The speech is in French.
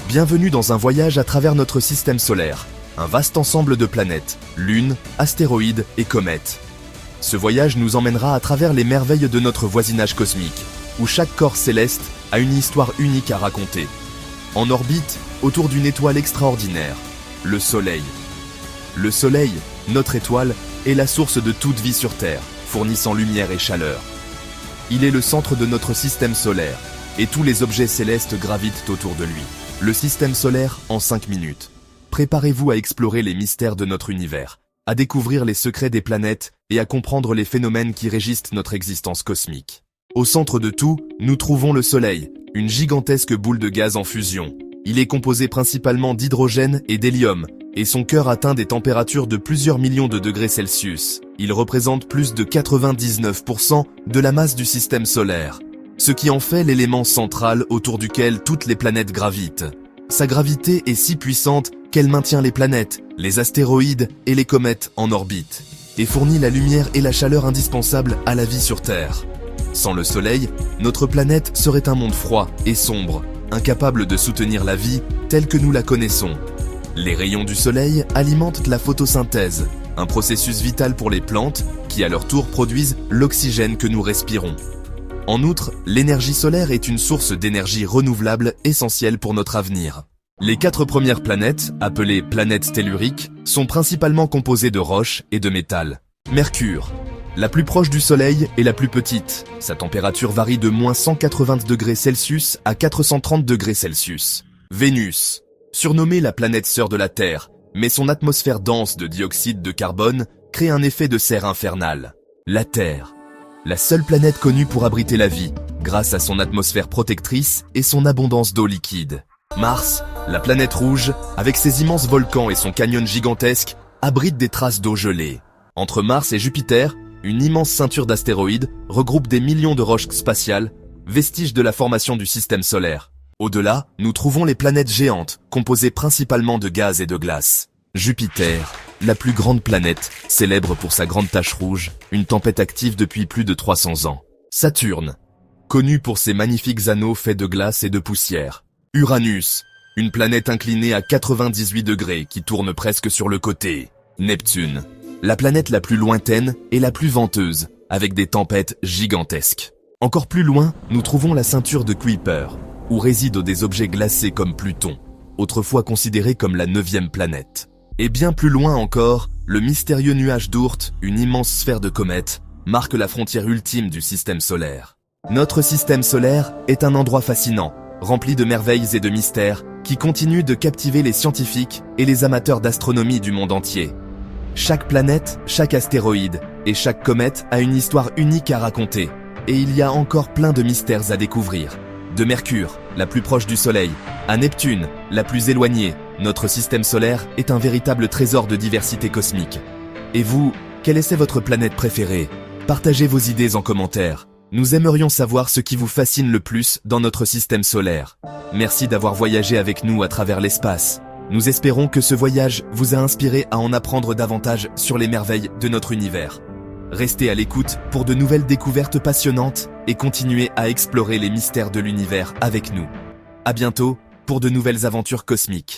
Bienvenue dans un voyage à travers notre système solaire, un vaste ensemble de planètes, lunes, astéroïdes et comètes. Ce voyage nous emmènera à travers les merveilles de notre voisinage cosmique, où chaque corps céleste a une histoire unique à raconter. En orbite, autour d'une étoile extraordinaire, le Soleil. Le Soleil, notre étoile, est la source de toute vie sur Terre, fournissant lumière et chaleur. Il est le centre de notre système solaire, et tous les objets célestes gravitent autour de lui. Le système solaire en 5 minutes. Préparez-vous à explorer les mystères de notre univers, à découvrir les secrets des planètes et à comprendre les phénomènes qui régissent notre existence cosmique. Au centre de tout, nous trouvons le Soleil, une gigantesque boule de gaz en fusion. Il est composé principalement d'hydrogène et d'hélium, et son cœur atteint des températures de plusieurs millions de degrés Celsius. Il représente plus de 99% de la masse du système solaire, ce qui en fait l'élément central autour duquel toutes les planètes gravitent. Sa gravité est si puissante qu'elle maintient les planètes, les astéroïdes et les comètes en orbite, et fournit la lumière et la chaleur indispensables à la vie sur Terre. Sans le Soleil, notre planète serait un monde froid et sombre, incapable de soutenir la vie telle que nous la connaissons. Les rayons du Soleil alimentent la photosynthèse, un processus vital pour les plantes qui à leur tour produisent l'oxygène que nous respirons. En outre, l'énergie solaire est une source d'énergie renouvelable essentielle pour notre avenir. Les 4 premières planètes, appelées planètes telluriques, sont principalement composées de roches et de métal. Mercure, la plus proche du Soleil est la plus petite. Sa température varie de moins 180 degrés Celsius à 430 degrés Celsius. Vénus, surnommée la planète sœur de la Terre, mais son atmosphère dense de dioxyde de carbone crée un effet de serre infernal. La Terre, la seule planète connue pour abriter la vie, grâce à son atmosphère protectrice et son abondance d'eau liquide. Mars, la planète rouge, avec ses immenses volcans et son canyon gigantesque, abrite des traces d'eau gelée. Entre Mars et Jupiter, une immense ceinture d'astéroïdes regroupe des millions de roches spatiales, vestiges de la formation du système solaire. Au-delà, nous trouvons les planètes géantes, composées principalement de gaz et de glace. Jupiter, la plus grande planète, célèbre pour sa grande tache rouge, une tempête active depuis plus de 300 ans. Saturne, connu pour ses magnifiques anneaux faits de glace et de poussière. Uranus, une planète inclinée à 98 degrés qui tourne presque sur le côté. Neptune, la planète la plus lointaine et la plus venteuse, avec des tempêtes gigantesques. Encore plus loin, nous trouvons la ceinture de Kuiper, où résident des objets glacés comme Pluton, autrefois considéré comme la 9e planète. Et bien plus loin encore, le mystérieux nuage d'Oort, une immense sphère de comètes, marque la frontière ultime du système solaire. Notre système solaire est un endroit fascinant, rempli de merveilles et de mystères, qui continue de captiver les scientifiques et les amateurs d'astronomie du monde entier. Chaque planète, chaque astéroïde et chaque comète a une histoire unique à raconter, et il y a encore plein de mystères à découvrir. De Mercure, la plus proche du Soleil, à Neptune, la plus éloignée, notre système solaire est un véritable trésor de diversité cosmique. Et vous, quelle est votre planète préférée? Partagez vos idées en commentaire. Nous aimerions savoir ce qui vous fascine le plus dans notre système solaire. Merci d'avoir voyagé avec nous à travers l'espace. Nous espérons que ce voyage vous a inspiré à en apprendre davantage sur les merveilles de notre univers. Restez à l'écoute pour de nouvelles découvertes passionnantes et continuez à explorer les mystères de l'univers avec nous. À bientôt pour de nouvelles aventures cosmiques.